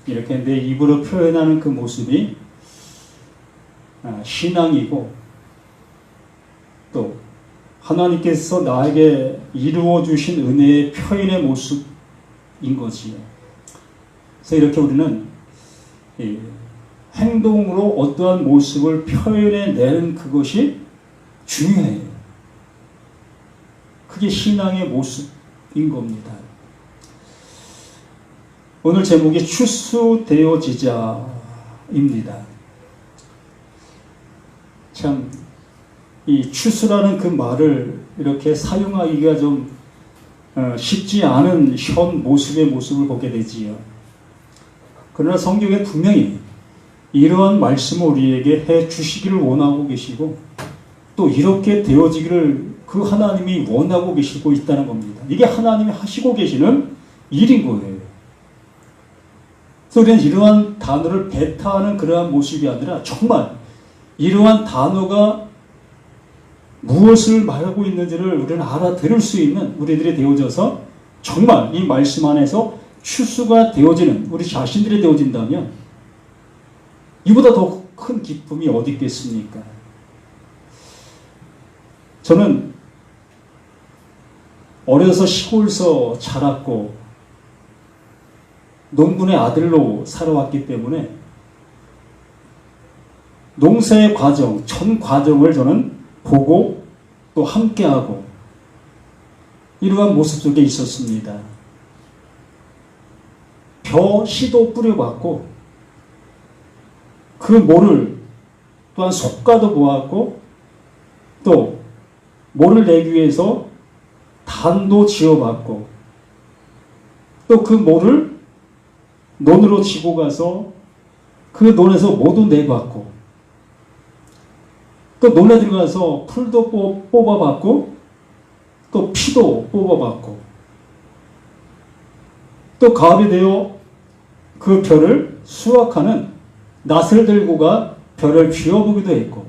이렇게 내 입으로 표현하는 그 모습이 신앙이고 또 하나님께서 나에게 이루어 주신 은혜의 표현의 모습인 거지요. 그래서 이렇게 우리는 행동으로 어떠한 모습을 표현해내는 그것이 중요해요. 그게 신앙의 모습인 겁니다. 오늘 제목이 추수되어지자입니다. 참, 이 추수라는 그 말을 이렇게 사용하기가 좀 쉽지 않은 현 모습의 모습을 보게 되지요. 그러나 성경에 분명히 이러한 말씀을 우리에게 해 주시기를 원하고 계시고 또 이렇게 되어지기를 그 하나님이 원하고 계시고 있다는 겁니다. 이게 하나님이 하시고 계시는 일인 거예요. 그래서 우리는 이러한 단어를 배타하는 그러한 모습이 아니라 정말 이러한 단어가 무엇을 말하고 있는지를 우리는 알아들을 수 있는 우리들이 되어져서 정말 이 말씀 안에서 추수가 되어지는 우리 자신들이 되어진다면 이보다 더 큰 기쁨이 어디 있겠습니까? 저는 어려서 시골에서 자랐고 농군의 아들로 살아왔기 때문에 농사의 과정, 전 과정을 저는 보고 또 함께하고 이러한 모습 속에 있었습니다. 씨도 뿌려봤고 그 모를 또한 속가도 보았고 또 모를 내기 위해서 단도 지어봤고 또 그 모를 논으로 지고 가서 그 논에서 모도 내봤고 또 논에 들어가서 풀도 뽑아봤고 또 피도 뽑아봤고 또 가을이 되어 그 벼를 수확하는 낫을 들고 가 벼를 쥐어보기도 했고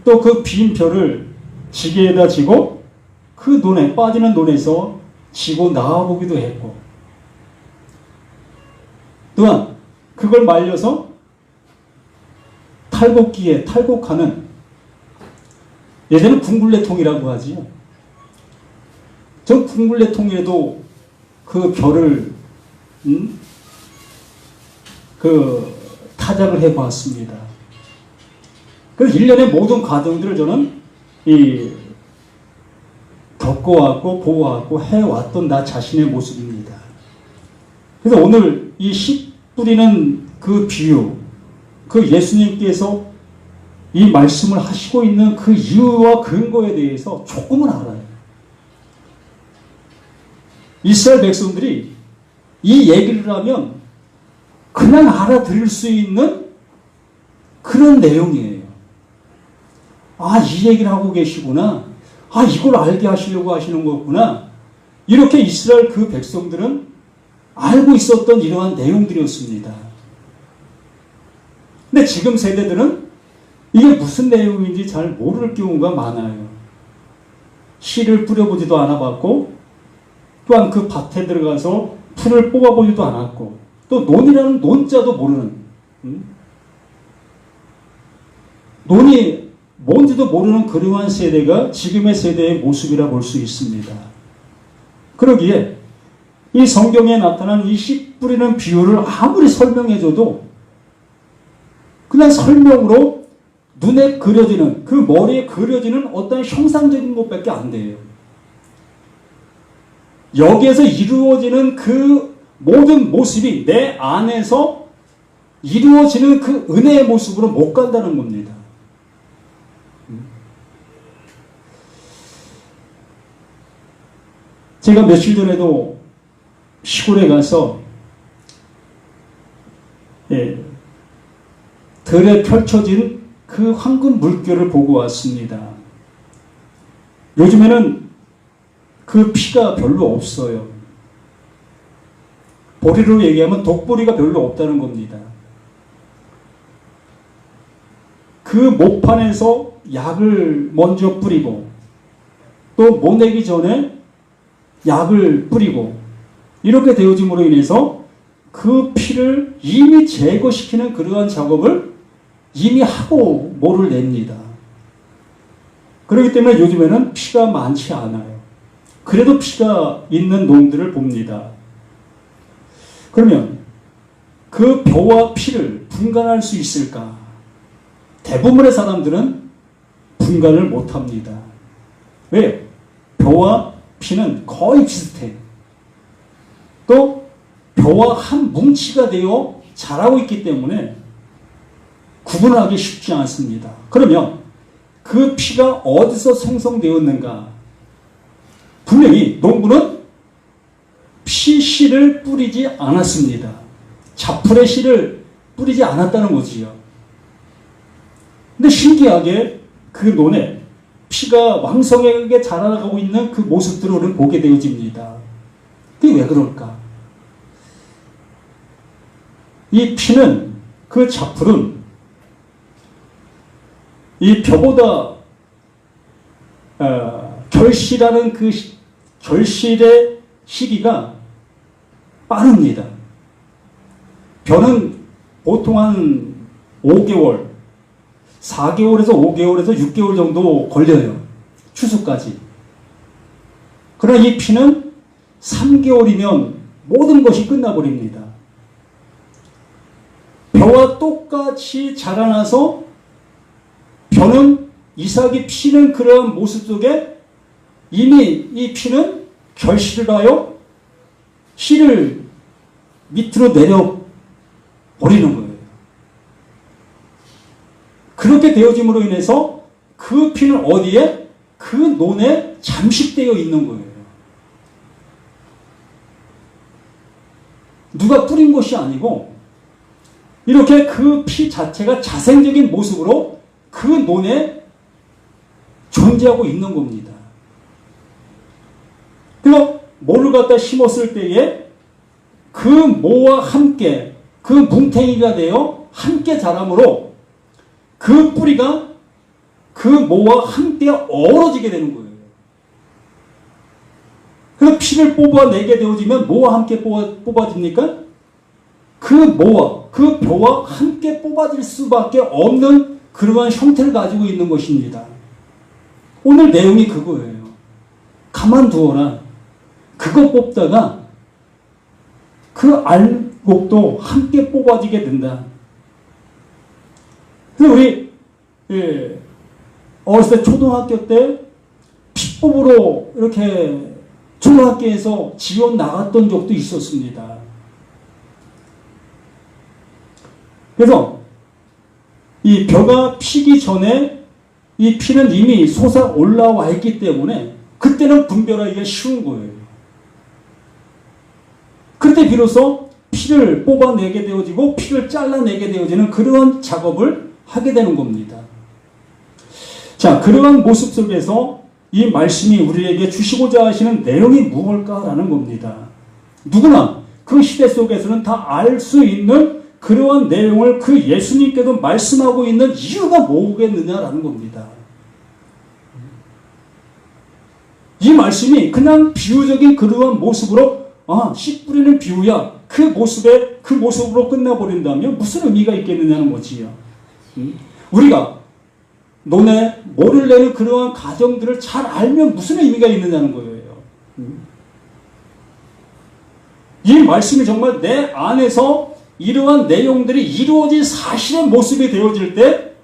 또 그 빈 벼를 지게에다 지고 그 논에 빠지는 논에서 지고 나와보기도 했고 또한 그걸 말려서 탈곡기에 탈곡하는 예전에 궁굴레통이라고 하지요. 저 궁굴레통에도 그 벼를 타작을 해봤습니다. 그래서 일련의 모든 과정들을 저는 겪어왔고 보아왔고 해왔던 나 자신의 모습입니다. 그래서 오늘 이 씨 뿌리는 그 비유, 그 예수님께서 이 말씀을 하시고 있는 그 이유와 근거에 대해서 조금은 알아요. 이스라엘 백성들이 이 얘기를 하면 그냥 알아들을 수 있는 그런 내용이에요. 아, 이 얘기를 하고 계시구나. 아, 이걸 알게 하시려고 하시는 거구나. 이렇게 이스라엘 그 백성들은 알고 있었던 이러한 내용들이었습니다. 근데 지금 세대들은 이게 무슨 내용인지 잘 모를 경우가 많아요. 씨를 뿌려보지도 않아봤고 또한 그 밭에 들어가서 풀을 뽑아보지도 않았고 또 논이라는 논자도 모르는 논이 뭔지도 모르는 그러한 세대가 지금의 세대의 모습이라 볼 수 있습니다. 그러기에 이 성경에 나타난 이 씨 뿌리는 비유를 아무리 설명해줘도 그냥 설명으로 눈에 그려지는 그 머리에 그려지는 어떤 형상적인 것밖에 안 돼요. 여기에서 이루어지는 그 모든 모습이 내 안에서 이루어지는 그 은혜의 모습으로 못 간다는 겁니다. 제가 며칠 전에도 시골에 가서 들에 펼쳐진 그 황금 물결을 보고 왔습니다. 요즘에는 그 피가 별로 없어요. 보리로 얘기하면 독보리가 별로 없다는 겁니다. 그 모판에서 약을 먼저 뿌리고 또 모내기 전에 약을 뿌리고 이렇게 되어짐으로 인해서 그 피를 이미 제거시키는 그러한 작업을 이미 하고 모를 냅니다. 그렇기 때문에 요즘에는 피가 많지 않아요. 그래도 피가 있는 놈들을 봅니다. 그러면 그 벼와 피를 분간할 수 있을까? 대부분의 사람들은 분간을 못합니다. 왜요? 벼와 피는 거의 비슷해요. 또 벼와 한 뭉치가 되어 자라고 있기 때문에 구분하기 쉽지 않습니다. 그러면 그 피가 어디서 생성되었는가? 분명히 농부는 씨를 뿌리지 않았습니다. 자풀의 씨를 뿌리지 않았다는 거지요. 근데 신기하게 그 논에 피가 왕성하게 자라나가고 있는 그 모습들을 우리는 보게 되어집니다. 그게 왜 그럴까? 이 피는, 그 자풀은 이 벼보다 결실하는 그 결실의 시기가 빠릅니다. 벼는 보통 한 5개월, 4개월에서 5개월에서 6개월 정도 걸려요. 추수까지. 그러나 이 피는 3개월이면 모든 것이 끝나버립니다. 벼와 똑같이 자라나서 벼는 이삭이 피는 그러한 모습 속에 이미 이 피는 결실을 하여 씨를 밑으로 내려버리는 거예요. 그렇게 되어짐으로 인해서 그 피는 어디에? 그 논에 잠식되어 있는 거예요. 누가 뿌린 것이 아니고 이렇게 그 피 자체가 자생적인 모습으로 그 논에 존재하고 있는 겁니다. 그리고 모를 갖다 심었을 때에 그 모와 함께 그 뭉탱이가 되어 함께 자라므로 그 뿌리가 그 모와 함께 어우러지게 되는 거예요. 그 피를 뽑아내게 되어지면 뭐와 함께 뽑아집니까? 그 모와 그 벼와 함께 뽑아질 수밖에 없는 그러한 형태를 가지고 있는 것입니다. 오늘 내용이 그거예요. 가만두어라. 그거 뽑다가 그 알곡도 함께 뽑아지게 된다. 그래서 우리 어렸을 때 초등학교 때 pit법으로 이렇게 초등학교에서 지원 나갔던 적도 있었습니다. 그래서 이 벼가 피기 전에 이 피는 이미 솟아 올라와 있기 때문에 그때는 분별하기가 쉬운 거예요. 그때 비로소 피를 뽑아내게 되어지고 피를 잘라내게 되어지는 그러한 작업을 하게 되는 겁니다. 자, 그러한 모습 속에서 이 말씀이 우리에게 주시고자 하시는 내용이 무엇일까라는 겁니다. 누구나 그 시대 속에서는 다 알 수 있는 그러한 내용을 그 예수님께도 말씀하고 있는 이유가 뭐겠느냐라는 겁니다. 이 말씀이 그냥 비유적인 그러한 모습으로 씨 뿌리는 비유야. 그 모습으로 끝나버린다면 무슨 의미가 있겠느냐는 거지요. 우리가 논에 모를 내는 그러한 가정들을 잘 알면 무슨 의미가 있느냐는 거예요. 이 말씀이 정말 내 안에서 이러한 내용들이 이루어진 사실의 모습이 되어질 때,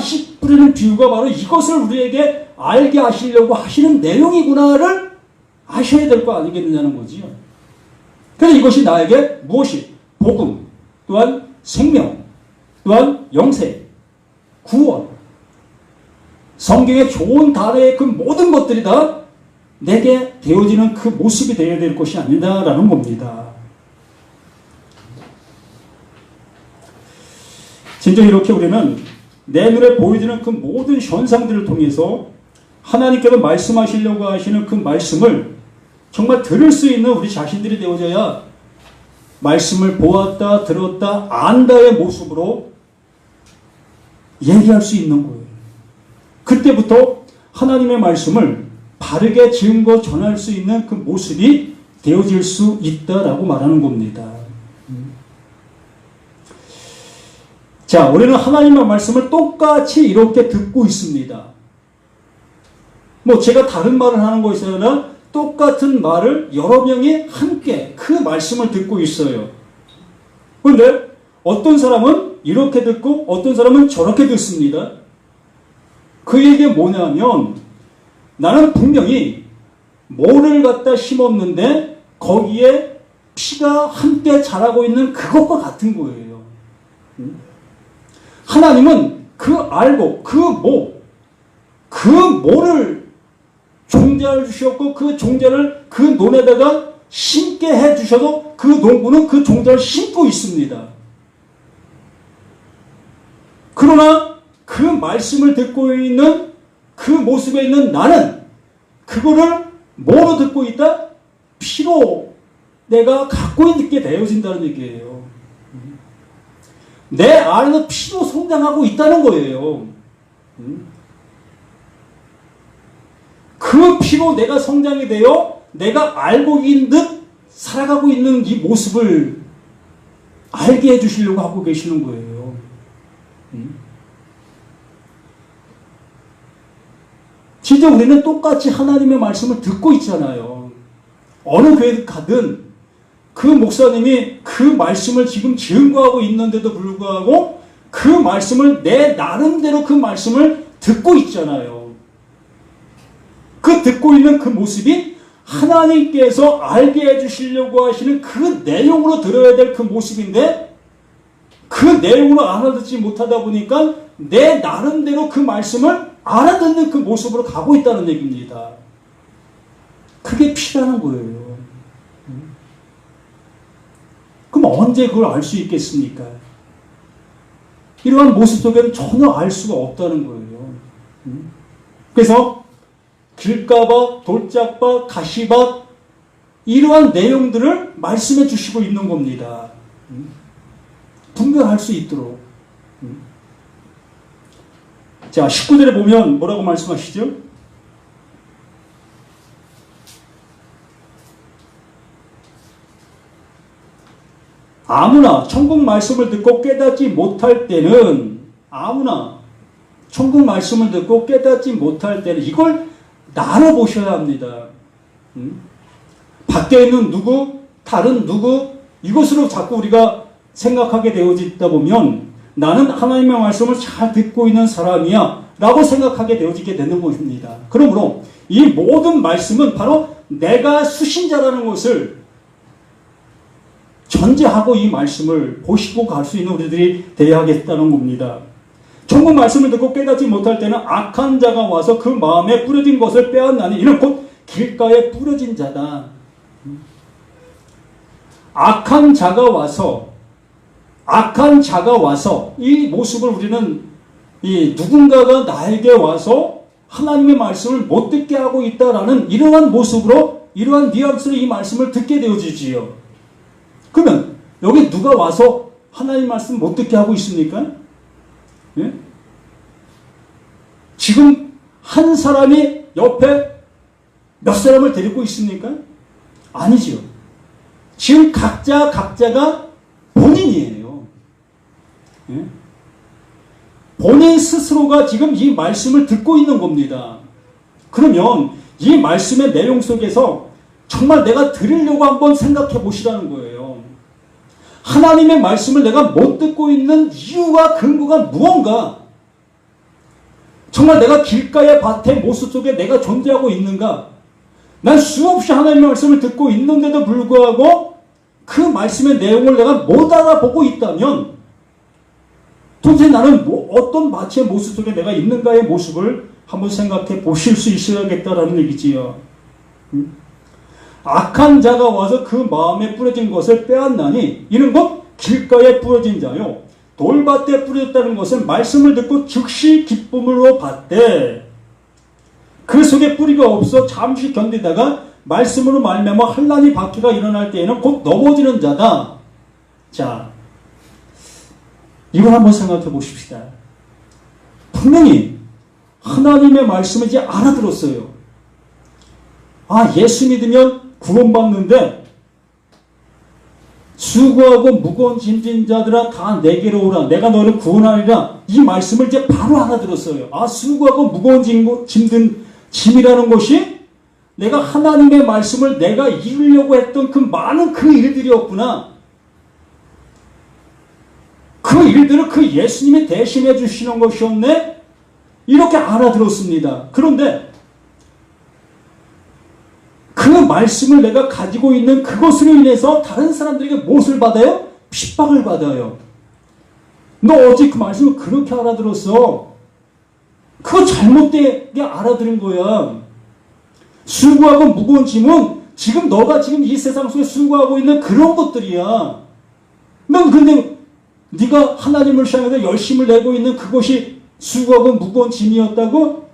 씨 뿌리는 비유가 바로 이것을 우리에게 알게 하시려고 하시는 내용이구나를 아셔야 될 거 아니겠느냐는 거지요. 그래서 이것이 나에게 무엇이? 복음, 또한 생명, 또한 영생, 구원, 성경의 좋은 단어의 그 모든 것들이 다 내게 되어지는 그 모습이 되어야 될 것이 아니다라는 겁니다. 진짜 이렇게 우리는 내 눈에 보여지는 그 모든 현상들을 통해서 하나님께서 말씀하시려고 하시는 그 말씀을 정말 들을 수 있는 우리 자신들이 되어져야 말씀을 보았다, 들었다, 안다의 모습으로 얘기할 수 있는 거예요. 그때부터 하나님의 말씀을 바르게 증거 전할 수 있는 그 모습이 되어질 수 있다라고 말하는 겁니다. 자, 우리는 하나님의 말씀을 똑같이 이렇게 듣고 있습니다. 뭐 제가 다른 말을 하는 것이 아니라 똑같은 말을 여러 명이 함께 그 말씀을 듣고 있어요. 그런데 어떤 사람은 이렇게 듣고 어떤 사람은 저렇게 듣습니다. 그 얘기가 뭐냐면 나는 분명히 모를 갖다 심었는데 거기에 피가 함께 자라고 있는 그것과 같은 거예요. 하나님은 그 알고 그 모를 종자를 주셨고 그 종자를 그 논에다가 심게 해주셔도 그 농부는 그 종자를 심고 있습니다. 그러나 그 말씀을 듣고 있는 그 모습에 있는 나는 그거를 뭐로 듣고 있다? 피로 내가 갖고 있게 되어진다는 얘기예요. 내 안에서 피로 성장하고 있다는 거예요. 그 피로 내가 성장이 되어 내가 알고 있는 듯 살아가고 있는 이 모습을 알게 해주시려고 하고 계시는 거예요. 진짜 우리는 똑같이 하나님의 말씀을 듣고 있잖아요. 어느 교회 가든 그 목사님이 그 말씀을 지금 증거하고 있는데도 불구하고 그 말씀을 내 나름대로 그 말씀을 듣고 있잖아요. 그 듣고 있는 그 모습이 하나님께서 알게 해주시려고 하시는 그 내용으로 들어야 될 그 모습인데 그 내용으로 알아듣지 못하다 보니까 내 나름대로 그 말씀을 알아듣는 그 모습으로 가고 있다는 얘기입니다. 그게 피라는 거예요. 그럼 언제 그걸 알 수 있겠습니까? 이러한 모습 속에는 전혀 알 수가 없다는 거예요. 그래서 길가밭, 돌짝밭, 가시밭 이러한 내용들을 말씀해 주시고 있는 겁니다. 분별할 수 있도록. 자, 19절에 보면 뭐라고 말씀하시죠? 아무나 천국 말씀을 듣고 깨닫지 못할 때는 천국 말씀을 듣고 깨닫지 못할 때는 이걸 나눠보셔야 합니다. 밖에 있는 누구, 다른 누구 이것으로 자꾸 우리가 생각하게 되어지다 보면 나는 하나님의 말씀을 잘 듣고 있는 사람이야 라고 생각하게 되어지게 되는 것입니다. 그러므로 이 모든 말씀은 바로 내가 수신자라는 것을 전제하고 이 말씀을 보시고 갈 수 있는 우리들이 되어야겠다는 겁니다. 천국 말씀을 듣고 깨닫지 못할 때는 악한 자가 와서 그 마음에 뿌려진 것을 빼앗나니 이는 곧 길가에 뿌려진 자다. 악한 자가 와서 이 모습을 우리는 이 누군가가 나에게 와서 하나님의 말씀을 못 듣게 하고 있다라는 이러한 모습으로 이러한 뉘앙스로 이 말씀을 듣게 되어지지요. 그러면 여기 누가 와서 하나님 말씀 못 듣게 하고 있습니까? 예? 지금 한 사람이 옆에 몇 사람을 데리고 있습니까? 아니지요. 지금 각자가 본인이에요. 예? 본인 스스로가 지금 이 말씀을 듣고 있는 겁니다. 그러면 이 말씀의 내용 속에서 정말 내가 들으려고 한번 생각해 보시라는 거예요. 하나님의 말씀을 내가 못 듣고 있는 이유와 근거가 무언가? 정말 내가 길가의 밭의 모습 속에 내가 존재하고 있는가? 난 수없이 하나님의 말씀을 듣고 있는데도 불구하고 그 말씀의 내용을 내가 못 알아보고 있다면 도대체 나는 어떤 마치의 모습 속에 내가 있는가의 모습을 한번 생각해 보실 수 있어야겠다라는 얘기지요. 악한 자가 와서 그 마음에 뿌려진 것을 빼앗나니 이는 곧 길가에 뿌려진 자요 돌밭에 뿌려졌다는 것은 말씀을 듣고 즉시 기쁨으로 받되 그 속에 뿌리가 없어 잠시 견디다가 말씀으로 말미암아 환난이 박해가 일어날 때에는 곧 넘어지는 자다. 자, 이걸 한번 생각해 보십시다. 분명히 하나님의 말씀을 이제 알아들었어요. 예수 믿으면 구원받는데 수고하고 무거운 짐진 자들아 다 내게로 오라. 내가 너를 구원하리라. 이 말씀을 이제 바로 알아들었어요. 아, 수고하고 무거운 짐든 짐이라는 것이 내가 하나님의 말씀을 내가 이루려고 했던 그 많은 그 일들이었구나. 그 일들을 그 예수님이 대신해 주시는 것이었네. 이렇게 알아들었습니다. 그런데 그 말씀을 내가 가지고 있는 그것으로 인해서 다른 사람들에게 무엇을 받아요? 핍박을 받아요. 너 어제 그 말씀을 그렇게 알아들었어. 그거 잘못되게 알아들은 거야. 수고하고 무거운 짐은 지금 너가 지금 이 세상 속에 수고하고 있는 그런 것들이야. 넌 근데 네가 하나님을 향해서 열심을 내고 있는 그것이 수고하고 무거운 짐이었다고?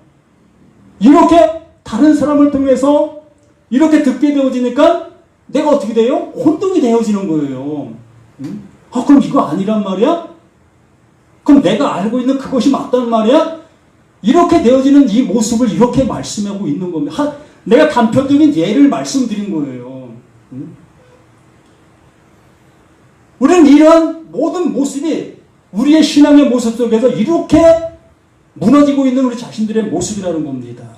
이렇게 다른 사람을 통해서 이렇게 듣게 되어지니까 내가 어떻게 돼요? 혼동이 되어지는 거예요. 응? 아, 그럼 이거 아니란 말이야? 그럼 내가 알고 있는 그것이 맞단 말이야? 이렇게 되어지는 이 모습을 이렇게 말씀하고 있는 겁니다. 내가 단편적인 예를 말씀드린 거예요. 응? 우리는 이러한 모든 모습이 우리의 신앙의 모습 속에서 이렇게 무너지고 있는 우리 자신들의 모습이라는 겁니다.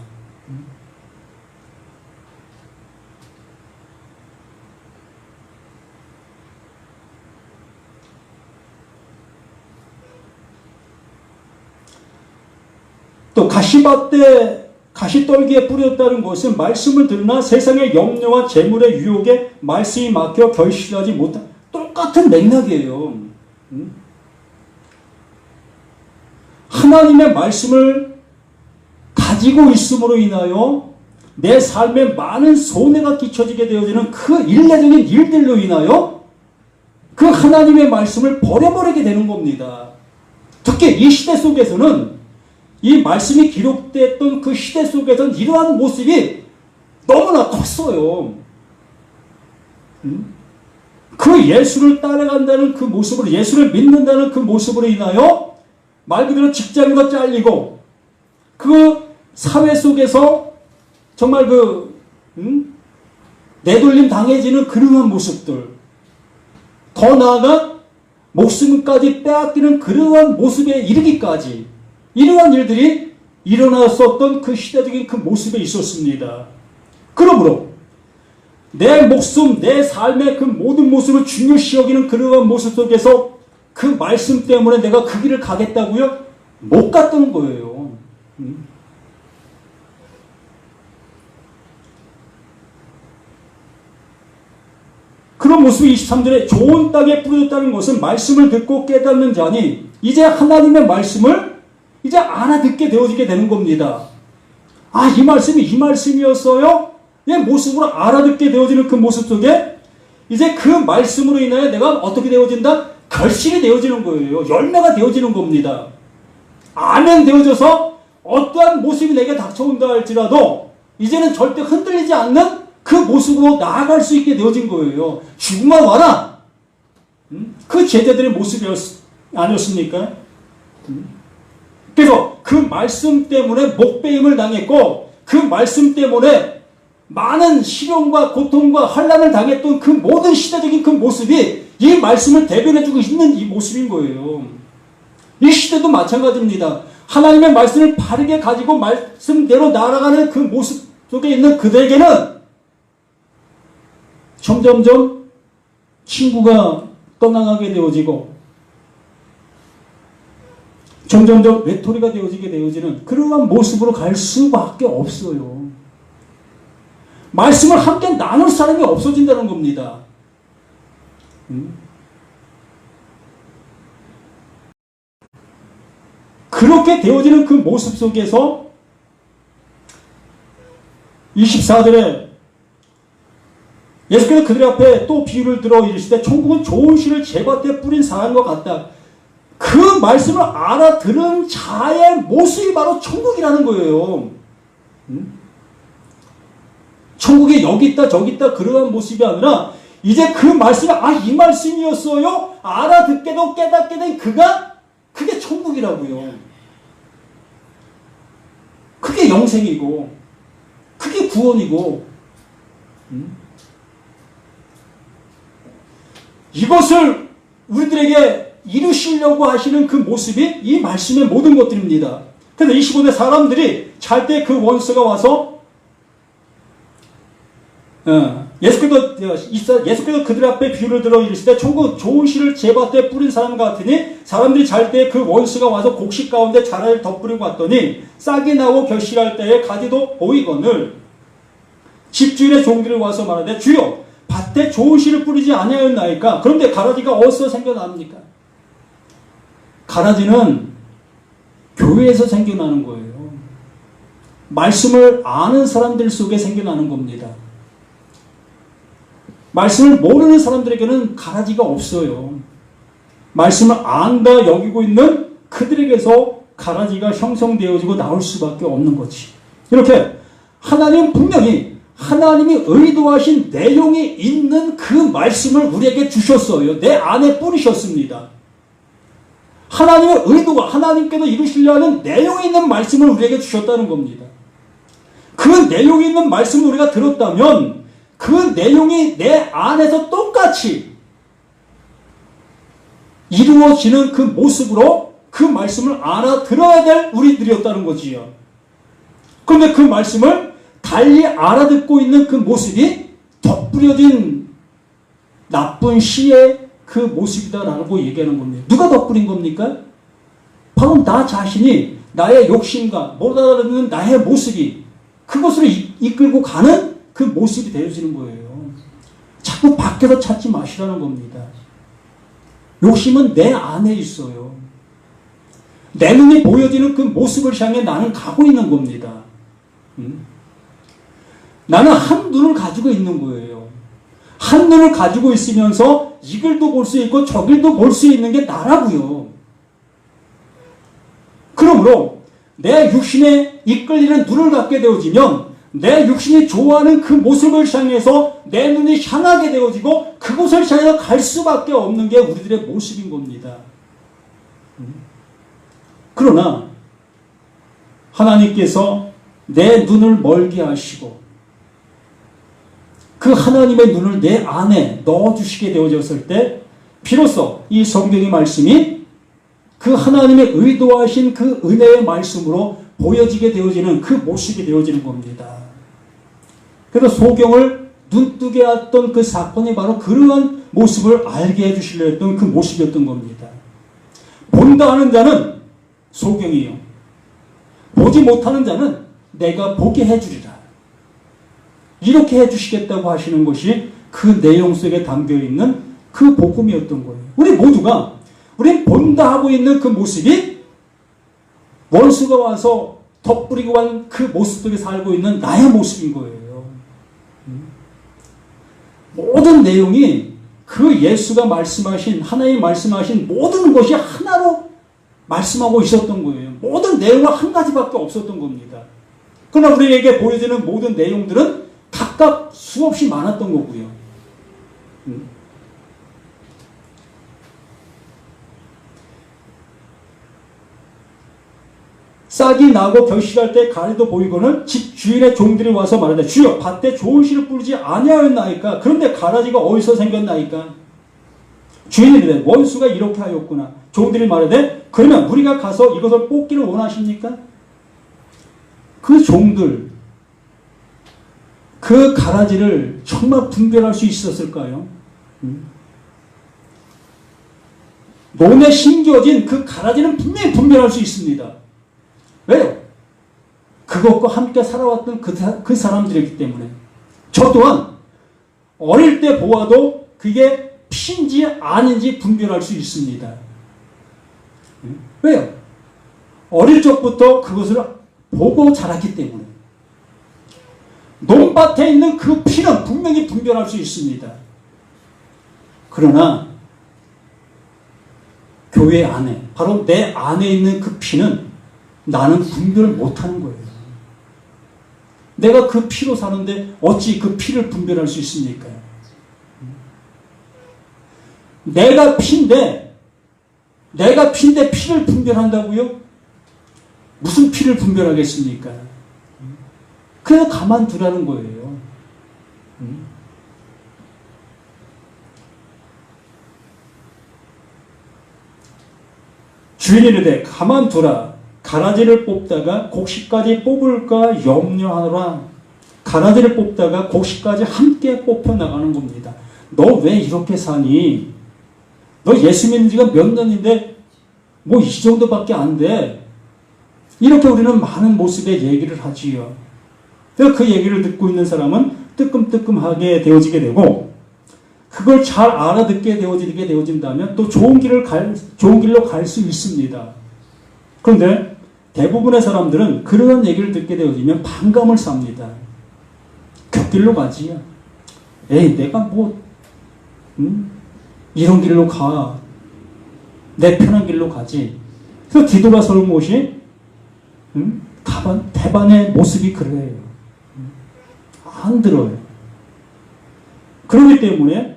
또 가시밭에 가시떨기에 뿌렸다는 것은 말씀을 들으나 세상의 염려와 재물의 유혹에 말씀이 막혀 결실하지 못한 똑같은 맥락이에요. 하나님의 말씀을 가지고 있음으로 인하여 내 삶에 많은 손해가 끼쳐지게 되어지는 그 일례적인 일들로 인하여 그 하나님의 말씀을 버려버리게 되는 겁니다. 특히 이 시대 속에서는 이 말씀이 기록됐던 그 시대 속에서는 이러한 모습이 너무나 컸어요. 그 예수를 따라간다는 그 모습으로, 예수를 믿는다는 그 모습으로 인하여 말 그대로 직장도 잘리고 그 사회 속에서 정말 내돌림 당해지는 그러한 모습들, 더 나아가 목숨까지 빼앗기는 그러한 모습에 이르기까지 이러한 일들이 일어났었던 그 시대적인 그 모습에 있었습니다. 그러므로 내 목숨, 내 삶의 그 모든 모습을 중요시 여기는 그러한 모습 속에서 그 말씀 때문에 내가 그 길을 가겠다고요? 못 갔던 거예요. 그런 모습이 23절에 좋은 땅에 뿌려졌다는 것은 말씀을 듣고 깨닫는 자니 이제 하나님의 말씀을 이제 알아듣게 되어지게 되는 겁니다. 아, 이 말씀이 이 말씀이었어요? 이 모습으로 알아듣게 되어지는 그 모습 속에 이제 그 말씀으로 인하여 내가 어떻게 되어진다? 결실이 되어지는 거예요. 열매가 되어지는 겁니다. 아멘 되어져서 어떠한 모습이 내게 닥쳐온다 할지라도 이제는 절대 흔들리지 않는 그 모습으로 나아갈 수 있게 되어진 거예요. 죽음만 와라. 그 제자들의 모습이 아니었습니까? 그래서 그 말씀 때문에 목배임을 당했고 그 말씀 때문에 많은 시련과 고통과 환난을 당했던 그 모든 시대적인 그 모습이 이 말씀을 대변해주고 있는 이 모습인 거예요. 이 시대도 마찬가지입니다. 하나님의 말씀을 바르게 가지고 말씀대로 날아가는 그 모습 속에 있는 그들에게는 점점점 친구가 떠나가게 되어지고 점점점 외톨이가 되어지게 되어지는 그러한 모습으로 갈 수밖에 없어요. 말씀을 함께 나눌 사람이 없어진다는 겁니다. 그렇게 되어지는 그 모습 속에서 24절에 예수께서 그들 앞에 또 비유를 들어 이르시되 천국은 좋은 씨를 제밭에 뿌린 사람과 같다. 그 말씀을 알아들은 자의 모습이 바로 천국이라는 거예요. 천국에 여기 있다 저기 있다 그러한 모습이 아니라 이제 그 말씀이 이 말씀이었어요. 알아듣게 도 깨닫게 된 그게 천국이라고요. 그게 영생이고 그게 구원이고 이것을 우리들에게 이루시려고 하시는 그 모습이 이 말씀의 모든 것들입니다. 그래서 25대 사람들이 잘 때 그 원수가 와서 예수께서 그들 앞에 비유를 들어 이르시되 천국 좋은 씨를 제밭에 뿌린 사람 같으니 사람들이 잘 때 그 원수가 와서 곡식 가운데 자라를 덧뿌리고 왔더니 싹이 나고 결실할 때에 가지도 보이거늘 집주인의 종들이 와서 말하되 주여 밭에 좋은 씨를 뿌리지 아니하였나이까. 그런데 가라지가 어디서 생겨납니까? 가라지는 교회에서 생겨나는 거예요. 말씀을 아는 사람들 속에 생겨나는 겁니다. 말씀을 모르는 사람들에게는 가라지가 없어요. 말씀을 안다 여기고 있는 그들에게서 가라지가 형성되어지고 나올 수밖에 없는 거지. 이렇게 하나님 분명히 하나님이 의도하신 내용이 있는 그 말씀을 우리에게 주셨어요. 내 안에 뿌리셨습니다. 하나님의 의도가 하나님께서 이루시려 하는 내용이 있는 말씀을 우리에게 주셨다는 겁니다. 그 내용이 있는 말씀을 우리가 들었다면 그 내용이 내 안에서 똑같이 이루어지는 그 모습으로 그 말씀을 알아들어야 될 우리들이었다는 거지요. 그런데 그 말씀을 달리 알아듣고 있는 그 모습이 덧뿌려진 나쁜 씨의 그 모습이다라고 얘기하는 겁니다. 누가 덧뿌린 겁니까? 바로 나 자신이 나의 욕심과 못 알아듣는 나의 모습이 그것으로 이끌고 가는 그 모습이 되어지는 거예요. 자꾸 밖에서 찾지 마시라는 겁니다. 욕심은 내 안에 있어요. 내 눈에 보여지는 그 모습을 향해 나는 가고 있는 겁니다. 나는 한 눈을 가지고 있는 거예요. 한 눈을 가지고 있으면서 이 길도 볼 수 있고 저 길도 볼 수 있는 게 나라고요. 그러므로 내 육신에 이끌리는 눈을 갖게 되어지면 내 육신이 좋아하는 그 모습을 향해서 내 눈이 향하게 되어지고 그곳을 향해서 갈 수밖에 없는 게 우리들의 모습인 겁니다. 그러나 하나님께서 내 눈을 멀게 하시고 그 하나님의 눈을 내 안에 넣어주시게 되어졌을 때 비로소 이 성경의 말씀이 그 하나님의 의도하신 그 은혜의 말씀으로 보여지게 되어지는 그 모습이 되어지는 겁니다. 그래서 소경을 눈뜨게 했던 그 사건이 바로 그러한 모습을 알게 해주시려 했던 그 모습이었던 겁니다. 본다 하는 자는 소경이요. 보지 못하는 자는 내가 보게 해주리라. 이렇게 해주시겠다고 하시는 것이 그 내용 속에 담겨있는 그 복음이었던 거예요. 우리 모두가 우린 본다 하고 있는 그 모습이 원수가 와서 덧뿌리고 한 그 모습 속에 살고 있는 나의 모습인 거예요. 모든 내용이 그 예수가 말씀하신 하나님 말씀하신 모든 것이 하나로 말씀하고 있었던 거예요. 모든 내용은 한 가지밖에 없었던 겁니다. 그러나 우리에게 보여지는 모든 내용들은 각각 수없이 많았던 거고요. 싹이 나고 결실할 때 가리도 보이고는 집 주인의 종들이 와서 말하되 주여 밭에 좋은 씨를 뿌리지 아니하였나이까. 그런데 가라지가 어디서 생겼나이까. 주인이 이르되 원수가 이렇게 하였구나. 종들이 말하되 그러면 우리가 가서 이것을 뽑기를 원하십니까? 그 종들 그 가라지를 정말 분별할 수 있었을까요? 몸에 심겨진 그 가라지는 분명히 분별할 수 있습니다. 왜요? 그것과 함께 살아왔던 그 사람들이기 때문에. 저 또한 어릴 때 보아도 그게 피인지 아닌지 분별할 수 있습니다. 왜요? 어릴 적부터 그것을 보고 자랐기 때문에. 논밭에 있는 그 피는 분명히 분별할 수 있습니다. 그러나 교회 안에, 바로 내 안에 있는 그 피는 나는 분별 못하는 거예요. 내가 그 피로 사는데 어찌 그 피를 분별할 수 있습니까? 내가 피인데 피를 분별한다고요? 무슨 피를 분별하겠습니까? 그래서 가만두라는 거예요. 주인이 이르되 가만두라. 가라지를 뽑다가 곡식까지 뽑을까 염려하노라. 가라지를 뽑다가 곡식까지 함께 뽑혀 나가는 겁니다. 너 왜 이렇게 사니? 너 예수 믿는 지가 몇 년인데 뭐 이 정도밖에 안 돼. 이렇게 우리는 많은 모습의 얘기를 하지요. 그래서 그 얘기를 듣고 있는 사람은 뜨끔뜨끔하게 되어지게 되고, 그걸 잘 알아듣게 되어진다면 또 좋은 길로 갈 수 있습니다. 그런데 대부분의 사람들은 그런 얘기를 듣게 되어지면 반감을 삽니다. 곁길로 가지요. 에이, 내가 이런 길로 가. 내 편한 길로 가지. 그래서 뒤돌아서는 곳이 대반의 모습이 그래요. 안 들어요. 그렇기 때문에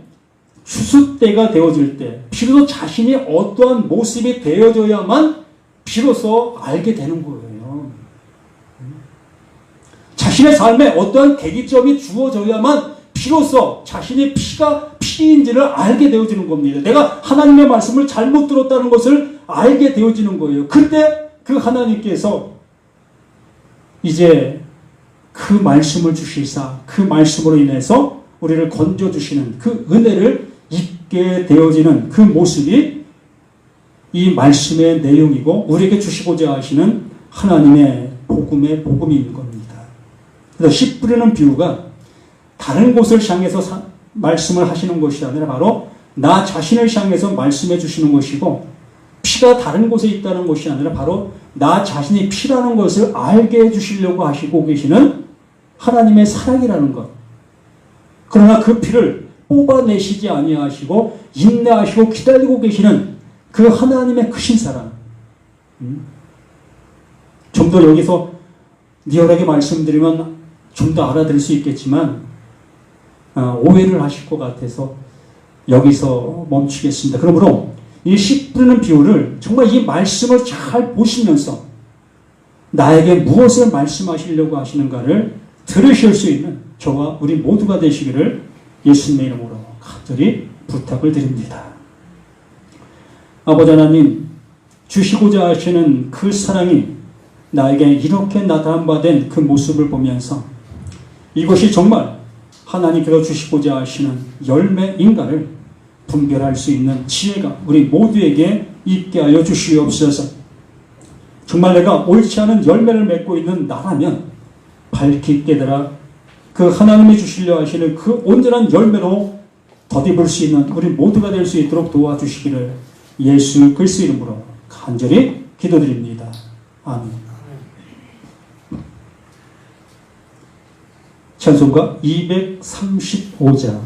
추수 때가 되어질 때 비로소 자신이 어떠한 모습이 되어져야만 비로소 알게 되는 거예요. 자신의 삶에 어떠한 계기점이 주어져야만 비로소 자신이 피인지를 알게 되어지는 겁니다. 내가 하나님의 말씀을 잘못 들었다는 것을 알게 되어지는 거예요. 그때 그 하나님께서 이제 그 말씀을 주시사 그 말씀으로 인해서 우리를 건져주시는 그 은혜를 입게 되어지는 그 모습이 이 말씀의 내용이고 우리에게 주시고자 하시는 하나님의 복음의 복음인 겁니다. 그래서 씨 뿌리는 비유가 다른 곳을 향해서 말씀을 하시는 것이 아니라 바로 나 자신을 향해서 말씀해 주시는 것이고, 피가 다른 곳에 있다는 것이 아니라 바로 나 자신이 피라는 것을 알게 해주시려고 하시고 계시는 하나님의 사랑이라는 것. 그러나 그 피를 뽑아내시지 아니하시고 인내하시고 기다리고 계시는 그 하나님의 크신 사랑. 좀 더 여기서 리얼하게 말씀드리면 좀 더 알아들을 수 있겠지만 오해를 하실 것 같아서 여기서 멈추겠습니다. 그러므로 이 씨 뿌리는 비유를 정말 이 말씀을 잘 보시면서 나에게 무엇을 말씀하시려고 하시는가를 들으실 수 있는 저와 우리 모두가 되시기를 예수님의 이름으로 간절히 부탁을 드립니다. 아버지 하나님, 주시고자 하시는 그 사랑이 나에게 이렇게 나타남받은 그 모습을 보면서 이것이 정말 하나님께서 주시고자 하시는 열매인가를 분별할 수 있는 지혜가 우리 모두에게 있게 하여 주시옵소서. 정말 내가 옳지 않은 열매를 맺고 있는 나라면 밝히 깨달아 그 하나님이 주시려 하시는 그 온전한 열매로 덧입을 수 있는 우리 모두가 될 수 있도록 도와주시기를 예수 그리스도 이름으로 간절히 기도드립니다. 아멘. 찬송가 235장